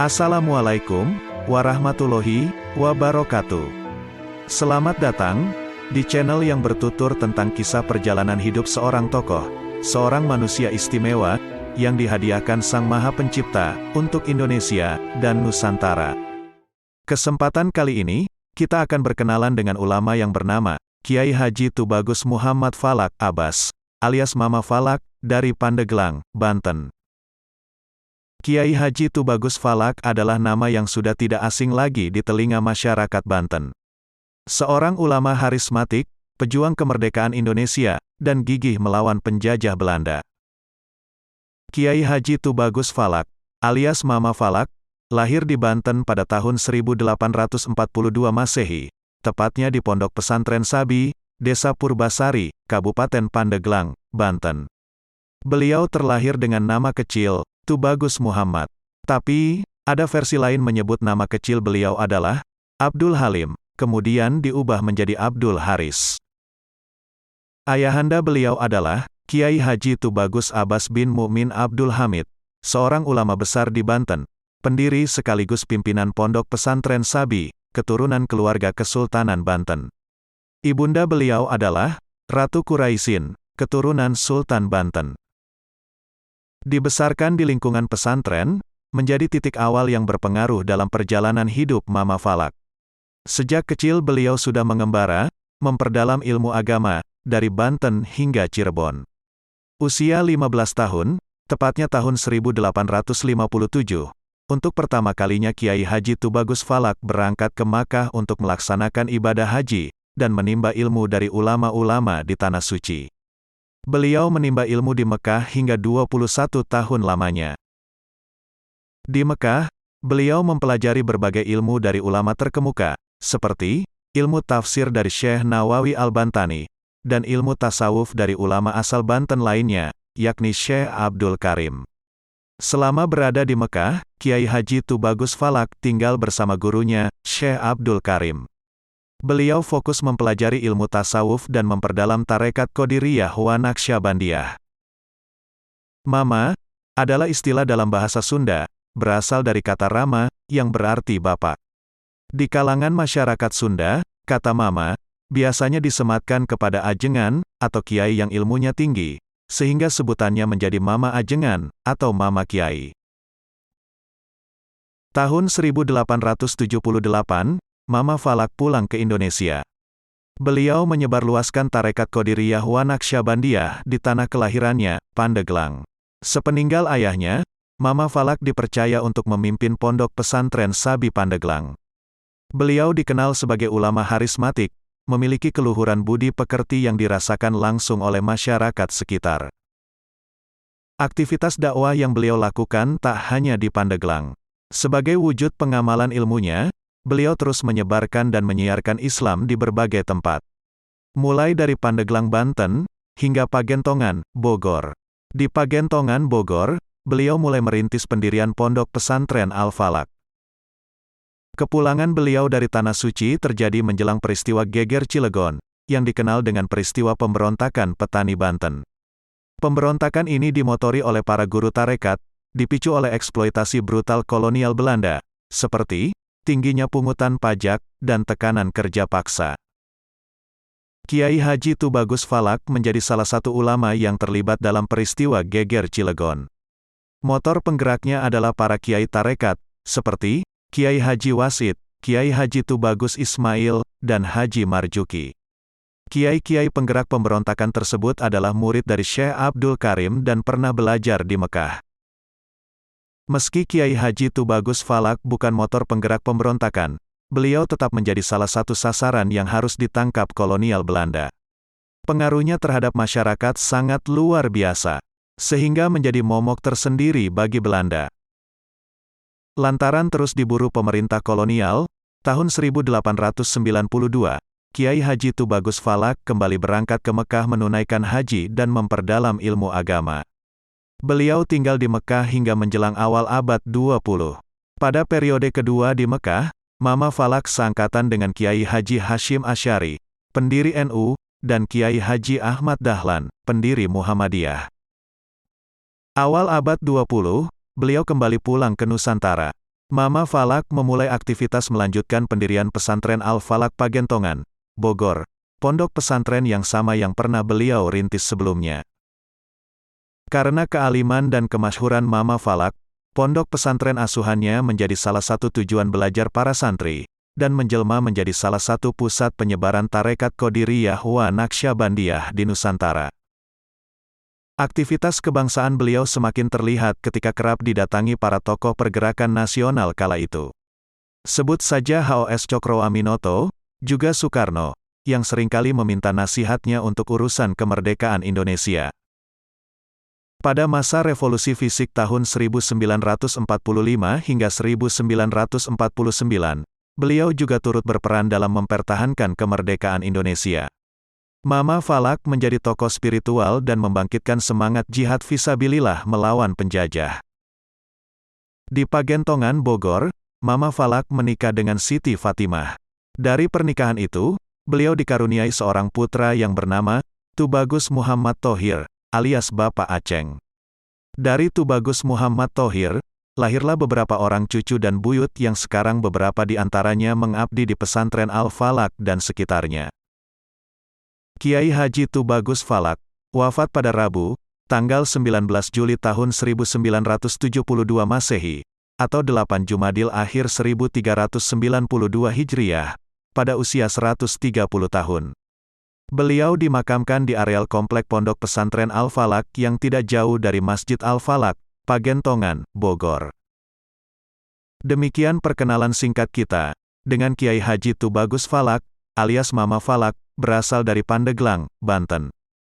Assalamualaikum warahmatullahi wabarakatuh. Selamat datang di channel yang bertutur tentang kisah perjalanan hidup seorang tokoh, seorang manusia istimewa yang dihadiahkan Sang Maha Pencipta untuk Indonesia dan Nusantara. Kesempatan kali ini, kita akan berkenalan dengan ulama yang bernama Kiai Haji Tubagus Muhammad Falak Abbas, alias Mama Falak, dari Pandeglang, Banten. Kiai Haji Tubagus Falak adalah nama yang sudah tidak asing lagi di telinga masyarakat Banten. Seorang ulama harismatik, pejuang kemerdekaan Indonesia, dan gigih melawan penjajah Belanda. Kiai Haji Tubagus Falak, alias Mama Falak, lahir di Banten pada tahun 1842 Masehi, tepatnya di Pondok Pesantren Sabi, Desa Purbasari, Kabupaten Pandeglang, Banten. Beliau terlahir dengan nama kecil, Tubagus Muhammad. Tapi, ada versi lain menyebut nama kecil beliau adalah Abdul Halim, kemudian diubah menjadi Abdul Haris. Ayahanda beliau adalah Kiai Haji Tubagus Abbas bin Mu'min Abdul Hamid, seorang ulama besar di Banten, pendiri sekaligus pimpinan Pondok Pesantren Sabi, keturunan keluarga Kesultanan Banten. Ibunda beliau adalah Ratu Quraisyin, keturunan Sultan Banten. Dibesarkan di lingkungan pesantren, menjadi titik awal yang berpengaruh dalam perjalanan hidup Mama Falak. Sejak kecil beliau sudah mengembara, memperdalam ilmu agama, dari Banten hingga Cirebon. Usia 15 tahun, tepatnya tahun 1857, untuk pertama kalinya Kiai Haji Tubagus Falak berangkat ke Makkah untuk melaksanakan ibadah haji, dan menimba ilmu dari ulama-ulama di Tanah Suci. Beliau menimba ilmu di Mekah hingga 21 tahun lamanya. Di Mekah, beliau mempelajari berbagai ilmu dari ulama terkemuka, seperti ilmu tafsir dari Syekh Nawawi Al-Bantani, dan ilmu tasawuf dari ulama asal Banten lainnya, yakni Syekh Abdul Karim. Selama berada di Mekah, Kiai Haji Tubagus Falak tinggal bersama gurunya, Syekh Abdul Karim. Beliau fokus mempelajari ilmu tasawuf dan memperdalam tarekat Qadiriyah wa Naqsyabandiyah. Mama adalah istilah dalam bahasa Sunda, berasal dari kata rama, yang berarti bapak. Di kalangan masyarakat Sunda, kata mama biasanya disematkan kepada ajengan, atau kiai yang ilmunya tinggi, sehingga sebutannya menjadi Mama Ajengan, atau Mama Kiai. Tahun 1878, Mama Falak pulang ke Indonesia. Beliau menyebarluaskan tarekat Qadiriyah wa Naqsyabandiyah di tanah kelahirannya, Pandeglang. Sepeninggal ayahnya, Mama Falak dipercaya untuk memimpin Pondok Pesantren Sabi Pandeglang. Beliau dikenal sebagai ulama harismatik, memiliki keluhuran budi pekerti yang dirasakan langsung oleh masyarakat sekitar. Aktivitas dakwah yang beliau lakukan tak hanya di Pandeglang. Sebagai wujud pengamalan ilmunya, beliau terus menyebarkan dan menyiarkan Islam di berbagai tempat. Mulai dari Pandeglang, Banten, hingga Pagentongan, Bogor. Di Pagentongan, Bogor, beliau mulai merintis pendirian Pondok Pesantren Al-Falak. Kepulangan beliau dari Tanah Suci terjadi menjelang peristiwa Geger Cilegon, yang dikenal dengan peristiwa pemberontakan petani Banten. Pemberontakan ini dimotori oleh para guru tarekat, dipicu oleh eksploitasi brutal kolonial Belanda, seperti tingginya pungutan pajak, dan tekanan kerja paksa. Kiai Haji Tubagus Falak menjadi salah satu ulama yang terlibat dalam peristiwa Geger Cilegon. Motor penggeraknya adalah para kiai tarekat, seperti Kiai Haji Wasid, Kiai Haji Tubagus Ismail, dan Haji Marjuki. Kiai-kiai penggerak pemberontakan tersebut adalah murid dari Syekh Abdul Karim dan pernah belajar di Mekah. Meski Kiai Haji Tubagus Falak bukan motor penggerak pemberontakan, beliau tetap menjadi salah satu sasaran yang harus ditangkap kolonial Belanda. Pengaruhnya terhadap masyarakat sangat luar biasa, sehingga menjadi momok tersendiri bagi Belanda. Lantaran terus diburu pemerintah kolonial, tahun 1892, Kiai Haji Tubagus Falak kembali berangkat ke Mekah menunaikan haji dan memperdalam ilmu agama. Beliau tinggal di Mekah hingga menjelang awal abad 20. Pada periode kedua di Mekah, Mama Falak seangkatan dengan Kiai Haji Hashim Asy'ari, pendiri NU, dan Kiai Haji Ahmad Dahlan, pendiri Muhammadiyah. Awal abad 20, beliau kembali pulang ke Nusantara. Mama Falak memulai aktivitas melanjutkan pendirian pesantren Al-Falak Pagentongan, Bogor, pondok pesantren yang sama yang pernah beliau rintis sebelumnya. Karena kealiman dan kemasyhuran Mama Falak, pondok pesantren asuhannya menjadi salah satu tujuan belajar para santri, dan menjelma menjadi salah satu pusat penyebaran tarekat Qadiriyah wa Naqsyabandiyah di Nusantara. Aktivitas kebangsaan beliau semakin terlihat ketika kerap didatangi para tokoh pergerakan nasional kala itu. Sebut saja HOS Cokroaminoto, juga Soekarno, yang seringkali meminta nasihatnya untuk urusan kemerdekaan Indonesia. Pada masa revolusi fisik tahun 1945 hingga 1949, beliau juga turut berperan dalam mempertahankan kemerdekaan Indonesia. Mama Falak menjadi tokoh spiritual dan membangkitkan semangat jihad fisabilillah melawan penjajah. Di Pagentongan, Bogor, Mama Falak menikah dengan Siti Fatimah. Dari pernikahan itu, beliau dikaruniai seorang putra yang bernama Tubagus Muhammad Thohir, alias Bapak Aceng. Dari Tubagus Muhammad Thohir, lahirlah beberapa orang cucu dan buyut yang sekarang beberapa di antaranya mengabdi di pesantren Al-Falak dan sekitarnya. Kiai Haji Tubagus Falak, wafat pada Rabu, tanggal 19 Juli tahun 1972 Masehi, atau 8 Jumadil akhir 1392 Hijriah, pada usia 130 tahun. Beliau dimakamkan di areal komplek pondok pesantren Al-Falak yang tidak jauh dari Masjid Al-Falak, Pagentongan, Bogor. Demikian perkenalan singkat kita, dengan Kiai Haji Tubagus Falak, alias Mama Falak, berasal dari Pandeglang, Banten.